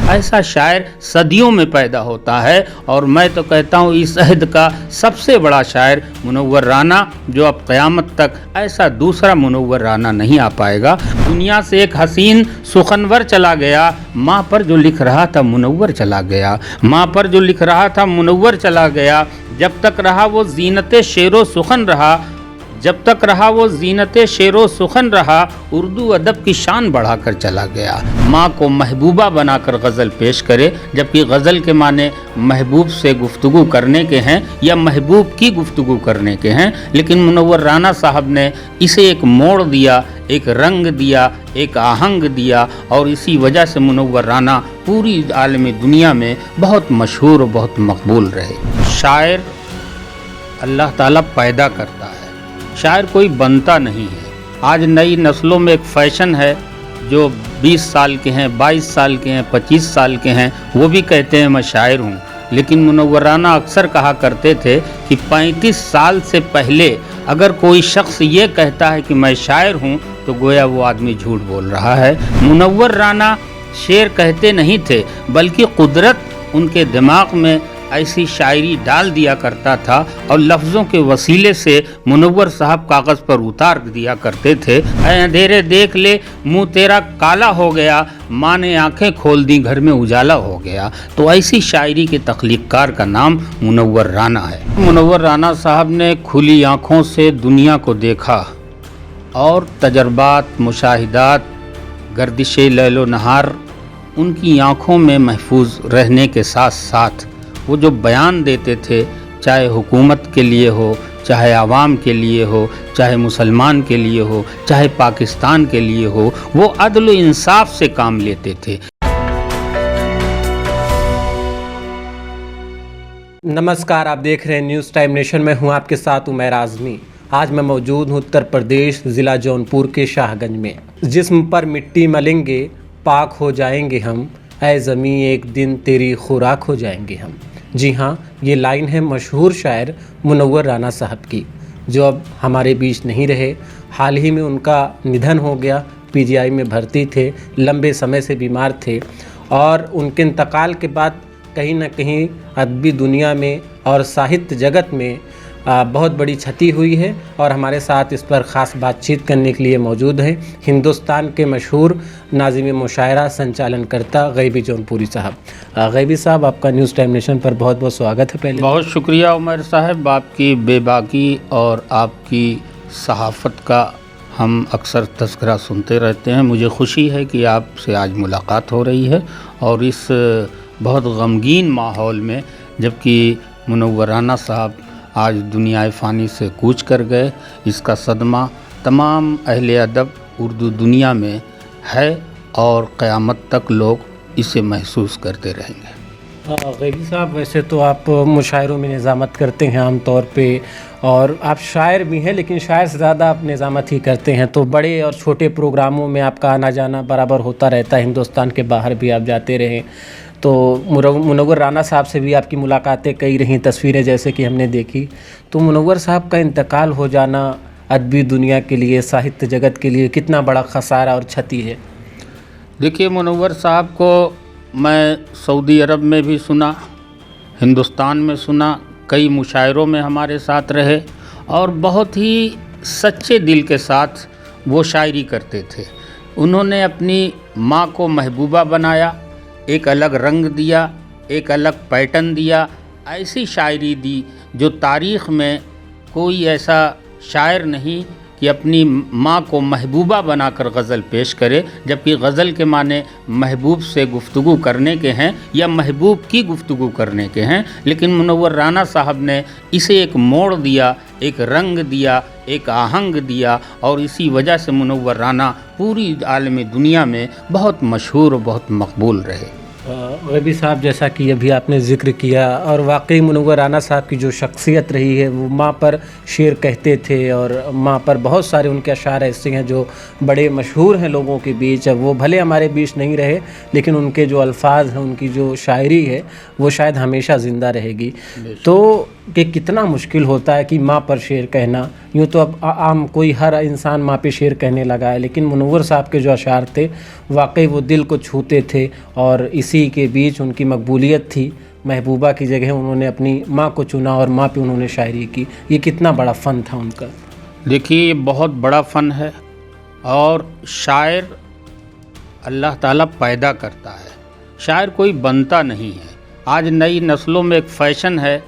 ایسا شاعر صدیوں میں پیدا ہوتا ہے، اور میں تو کہتا ہوں اس عہد کا سب سے بڑا شاعر منور رانا، جو اب قیامت تک ایسا دوسرا منور رانا نہیں آ پائے گا۔ دنیا سے ایک حسین سخنور چلا گیا، ماں پر جو لکھ رہا تھا منور چلا گیا، ماں پر جو لکھ رہا تھا منور چلا گیا۔ جب تک رہا وہ زینت شعر و سخن رہا، جب تک رہا وہ زینت شعر و سخن رہا، اردو ادب کی شان بڑھا کر چلا گیا۔ ماں کو محبوبہ بنا کر غزل پیش کرے، جبکہ غزل کے معنی محبوب سے گفتگو کرنے کے ہیں یا محبوب کی گفتگو کرنے کے ہیں، لیکن منور رانا صاحب نے اسے ایک موڑ دیا، ایک رنگ دیا، ایک آہنگ دیا، اور اسی وجہ سے منور رانا پوری عالمی دنیا میں بہت مشہور و بہت مقبول رہے۔ شاعر اللہ تعالیٰ پیدا کرتا ہے، شاعر کوئی بنتا نہیں ہے۔ آج نئی نسلوں میں ایک فیشن ہے، جو 20 سال کے ہیں، 22 سال کے ہیں، 25 سال کے ہیں، وہ بھی کہتے ہیں میں شاعر ہوں، لیکن منور رانا اکثر کہا کرتے تھے کہ 35 سال سے پہلے اگر کوئی شخص یہ کہتا ہے کہ میں شاعر ہوں تو گویا وہ آدمی جھوٹ بول رہا ہے۔ منور رانا شعر کہتے نہیں تھے، بلکہ قدرت ان کے دماغ میں ایسی شاعری ڈال دیا کرتا تھا، اور لفظوں کے وسیلے سے منور صاحب کاغذ پر اتار دیا کرتے تھے۔ اے اندھیرے دیکھ لے منہ تیرا کالا ہو گیا، ماں نے آنکھیں کھول دی گھر میں اجالا ہو گیا۔ تو ایسی شاعری کے تخلیق کار کا نام منور رانا ہے۔ منور رانا صاحب نے کھلی آنکھوں سے دنیا کو دیکھا، اور تجربات، مشاہدات، گردش لیل و نہار ان کی آنکھوں میں محفوظ رہنے کے ساتھ ساتھ وہ جو بیان دیتے تھے، چاہے حکومت کے لیے ہو، چاہے عوام کے لیے ہو، چاہے مسلمان کے لیے ہو، چاہے پاکستان کے لیے ہو، وہ عدل و انصاف سے کام لیتے تھے۔ نمسکار، آپ دیکھ رہے ہیں نیوز ٹائم نیشن، میں ہوں آپ کے ساتھ عمیر اعظمی۔ آج میں موجود ہوں اتر پردیش، ضلع جونپور کے شاہ گنج میں۔ جسم پر مٹی ملیں گے، پاک ہو جائیں گے ہم، اے زمیں ایک دن تیری خوراک ہو جائیں گے ہم۔ جی ہاں، یہ لائن ہے مشہور شاعر منور رانا صاحب کی، جو اب ہمارے بیچ نہیں رہے۔ حال ہی میں ان کا ندھن ہو گیا، پی جی آئی میں بھرتی تھے، لمبے سمے سے بیمار تھے، اور ان کے انتقال کے بعد کہیں نہ کہیں ادبی دنیا میں اور ساہتیہ جگت میں بہت بڑی چھتی ہوئی ہے، اور ہمارے ساتھ اس پر خاص بات چیت کرنے کے لیے موجود ہیں ہندوستان کے مشہور ناظم مشاعرہ، سنچالن کرتا غیبی جونپوری صاحب۔ غیبی صاحب، آپ کا نیوز ٹائم نیشن پر بہت بہت سواگت ہے۔ پہلے بہت شکریہ عمر صاحب، آپ کی بے باکی اور آپ کی صحافت کا ہم اکثر تذکرہ سنتے رہتے ہیں۔ مجھے خوشی ہے کہ آپ سے آج ملاقات ہو رہی ہے، اور اس بہت غمگین ماحول میں، جبکہ منور رانا صاحب آج دنیا فانی سے کوچ کر گئے، اس کا صدمہ تمام اہل ادب اردو دنیا میں ہے، اور قیامت تک لوگ اسے محسوس کرتے رہیں گے۔ غیبی صاحب، ویسے تو آپ مشاعروں میں نظامت کرتے ہیں عام طور پہ، اور آپ شاعر بھی ہیں، لیکن شاعر سے زیادہ آپ نظامت ہی کرتے ہیں، تو بڑے اور چھوٹے پروگراموں میں آپ کا آنا جانا برابر ہوتا رہتا ہے، ہندوستان کے باہر بھی آپ جاتے رہیں۔ تو منور رانا صاحب سے بھی آپ کی ملاقاتیں کئی رہیں، تصویریں جیسے کہ ہم نے دیکھی۔ تو منور صاحب کا انتقال ہو جانا ادبی دنیا کے لیے، ساہتیہ جگت کے لیے کتنا بڑا خسارہ اور چھتی ہے؟ دیکھیے، منور صاحب کو میں سعودی عرب میں بھی سنا، ہندوستان میں سنا، کئی مشاعروں میں ہمارے ساتھ رہے، اور بہت ہی سچے دل کے ساتھ وہ شاعری کرتے تھے۔ انہوں نے اپنی ماں کو محبوبہ بنایا، ایک الگ رنگ دیا، ایک الگ پیٹرن دیا، ایسی شاعری دی جو تاریخ میں کوئی ایسا شاعر نہیں کہ اپنی ماں کو محبوبہ بنا کر غزل پیش کرے، جبکہ غزل کے معنی محبوب سے گفتگو کرنے کے ہیں یا محبوب کی گفتگو کرنے کے ہیں، لیکن منور رانا صاحب نے اسے ایک موڑ دیا، ایک رنگ دیا، ایک آہنگ دیا، اور اسی وجہ سے منور رانا پوری عالمی دنیا میں بہت مشہور و بہت مقبول رہے۔ غیبی صاحب، جیسا کہ ابھی آپ نے ذکر کیا، اور واقعی منور رانا صاحب کی جو شخصیت رہی ہے، وہ ماں پر شعر کہتے تھے، اور ماں پر بہت سارے ان کے اشعار ایسے ہیں جو بڑے مشہور ہیں لوگوں کے بیچ۔ وہ بھلے ہمارے بیچ نہیں رہے، لیکن ان کے جو الفاظ ہیں، ان کی جو شاعری ہے، وہ شاید ہمیشہ زندہ رہے گی۔ تو کہ کتنا مشکل ہوتا ہے کہ ماں پر شعر کہنا. یوں تو اب عام کوئی ہر انسان ماں پہ شعر کہنے لگا ہے، لیکن منور صاحب کے جو اشعار تھے واقعی وہ دل کو چھوتے تھے، اور اسی کے بیچ ان کی مقبولیت تھی. محبوبہ کی جگہ انہوں نے اپنی ماں کو چنا اور ماں پہ انہوں نے شاعری کی. یہ کتنا بڑا فن تھا ان کا. دیکھیے یہ بہت بڑا فن ہے، اور شاعر اللہ تعالیٰ پیدا کرتا ہے، شاعر کوئی بنتا نہیں ہے. آج نئی نسلوں میں ایک فیشن ہے،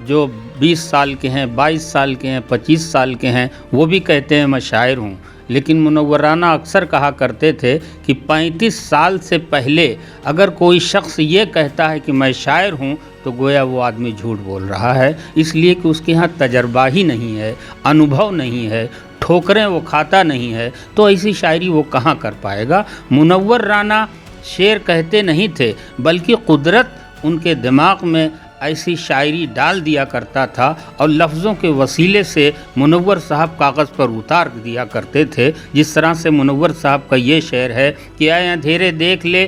جو 20 سال کے ہیں، 22 سال کے ہیں، 25 سال کے ہیں، وہ بھی کہتے ہیں میں شاعر ہوں. لیکن منور رانا اکثر کہا کرتے تھے کہ 35 سال سے پہلے اگر کوئی شخص یہ کہتا ہے کہ میں شاعر ہوں تو گویا وہ آدمی جھوٹ بول رہا ہے، اس لیے کہ اس کے ہاں تجربہ ہی نہیں ہے، انوبھو نہیں ہے، ٹھوکریں وہ کھاتا نہیں ہے، تو ایسی شاعری وہ کہاں کر پائے گا. منور رانا شعر کہتے نہیں تھے، بلکہ قدرت ان کے دماغ میں ایسی شاعری ڈال دیا کرتا تھا، اور لفظوں کے وسیلے سے منور صاحب کاغذ پر اتار دیا کرتے تھے. جس طرح سے منور صاحب کا یہ شعر ہے کہ اے اندھیرے دیکھ لے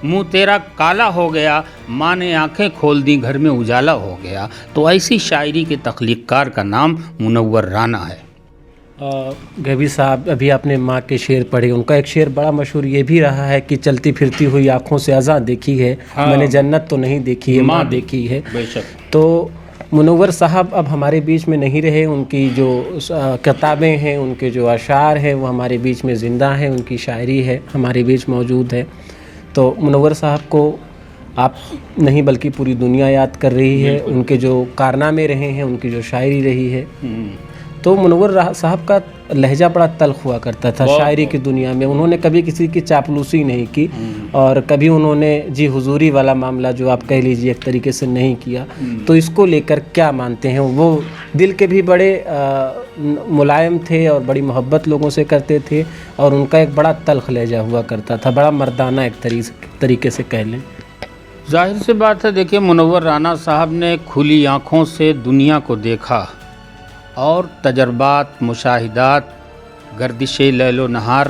منہ تیرا کالا ہو گیا، ماں نے آنکھیں کھول دی گھر میں اجالا ہو گیا. تو ایسی شاعری کے تخلیق کار کا نام منور رانا ہے. گبی صاحب، ابھی آپ نے ماں کے شعر پڑھے، ان کا ایک شعر بڑا مشہور یہ بھی رہا ہے کہ چلتی پھرتی ہوئی آنکھوں سے اذاں دیکھی ہے، میں نے جنت تو نہیں دیکھی ہے، ماں دیکھی ہے. بے شک. تو منور صاحب اب ہمارے بیچ میں نہیں رہے، ان کی جو کتابیں ہیں، ان کے جو اشعار ہیں وہ ہمارے بیچ میں زندہ ہیں، ان کی شاعری ہے ہمارے بیچ موجود ہے. تو منور صاحب کو آپ نہیں بلکہ پوری دنیا یاد کر رہی ہے. ان کے جو کارنامے رہے ہیں، ان کی جو شاعری رہی ہے. تو منور صاحب کا لہجہ بڑا تلخ ہوا کرتا تھا شاعری کی دنیا میں. انہوں نے کبھی کسی کی چاپلوسی نہیں کی، اور کبھی انہوں نے جی حضوری والا معاملہ جو آپ کہہ لیجیے ایک طریقے سے نہیں کیا. تو اس کو لے کر کیا مانتے ہیں؟ وہ دل کے بھی بڑے ملائم تھے اور بڑی محبت لوگوں سے کرتے تھے، اور ان کا ایک بڑا تلخ لہجہ ہوا کرتا تھا، بڑا مردانہ ایک طریقے سے کہہ لیں. ظاہر سی بات ہے، دیکھیے منور رانا صاحب نے کھلی آنکھوں سے دنیا کو دیکھا، اور تجربات، مشاہدات، گردش لیل و نہار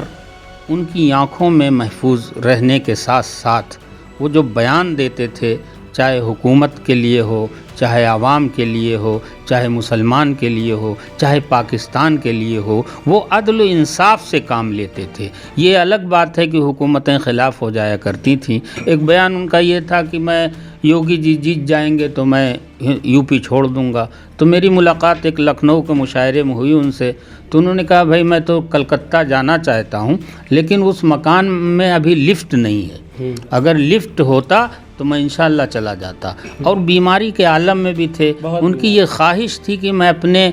ان کی آنکھوں میں محفوظ رہنے کے ساتھ ساتھ وہ جو بیان دیتے تھے، چاہے حکومت کے لیے ہو، چاہے عوام کے لیے ہو، چاہے مسلمان کے لیے ہو، چاہے پاکستان کے لیے ہو، وہ عدل و انصاف سے کام لیتے تھے. یہ الگ بات ہے کہ حکومتیں خلاف ہو جایا کرتی تھیں. ایک بیان ان کا یہ تھا کہ میں یوگی جی جیت جائیں گے تو میں یو پی چھوڑ دوں گا. تو میری ملاقات ایک لکھنؤ کے مشاعرے میں ہوئی ان سے، تو انہوں نے کہا بھائی میں تو کلکتہ جانا چاہتا ہوں، لیکن اس مکان میں ابھی لفٹ نہیں ہے، اگر لفٹ ہوتا تو میں انشاءاللہ چلا جاتا. اور بیماری کے عالم میں بھی تھے. ان کی یہ خواہش تھی کہ میں اپنے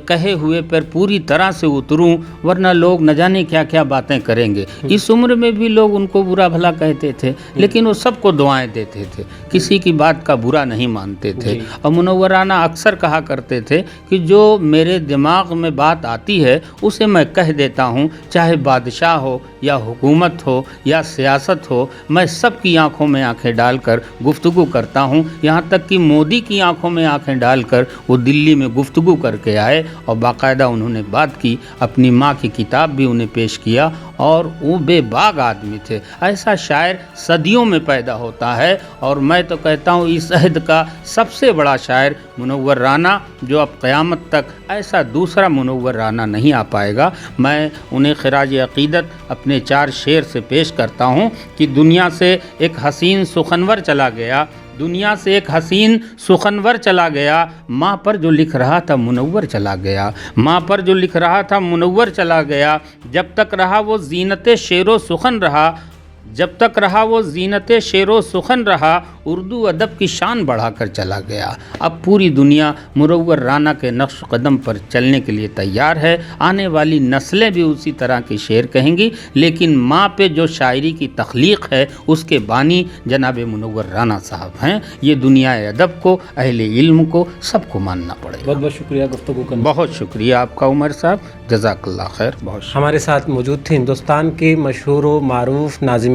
کہے ہوئے پر پوری طرح سے اتروں، ورنہ لوگ نہ جانے کیا کیا باتیں کریں گے. اس عمر میں بھی لوگ ان کو برا بھلا کہتے تھے، لیکن وہ سب کو دعائیں دیتے تھے، کسی کی بات کا برا نہیں مانتے تھے. اور منور رانا اکثر کہا کرتے تھے کہ جو میرے دماغ میں بات آتی ہے اسے میں کہہ دیتا ہوں، چاہے بادشاہ ہو یا حکومت ہو یا سیاست ہو، میں سب کی آنکھوں میں آنکھیں ڈال کر گفتگو کرتا ہوں. یہاں تک کہ مودی کی آنکھوں میں آنکھیں ڈال کر وہ دلی میں گفتگو کر کے آئے، اور باقاعدہ انہوں نے بات کی، اپنی ماں کی کتاب بھی انہیں پیش کیا، اور وہ بے باک آدمی تھے. ایسا شاعر صدیوں میں پیدا ہوتا ہے، اور میں تو کہتا ہوں اس عہد کا سب سے بڑا شاعر منور رانا، جو اب قیامت تک ایسا دوسرا منور رانا نہیں آ پائے گا. میں انہیں خراج عقیدت اپنے 4 شعر سے پیش کرتا ہوں کہ دنیا سے ایک حسین سخنور چلا گیا، دنیا سے ایک حسین سخنور چلا گیا، ماں پر جو لکھ رہا تھا منور چلا گیا، ماں پر جو لکھ رہا تھا منور چلا گیا. جب تک رہا وہ زینت شعر و سخن رہا، جب تک رہا وہ زینت شعر و سخن رہا، اردو ادب کی شان بڑھا کر چلا گیا. اب پوری دنیا منور رانا کے نقش قدم پر چلنے کے لیے تیار ہے. آنے والی نسلیں بھی اسی طرح کے شعر کہیں گی، لیکن ماں پہ جو شاعری کی تخلیق ہے اس کے بانی جناب منور رانا صاحب ہیں. یہ دنیا ادب کو، اہل علم کو، سب کو ماننا پڑے گا. بہت بہت شکریہ گفتگو کرنے. بہت شکریہ آپ کا عمر صاحب، جزاک اللہ خیر. بہت شکریہ. ہمارے ساتھ موجود تھے ہندوستان کے مشہور و معروف ناظم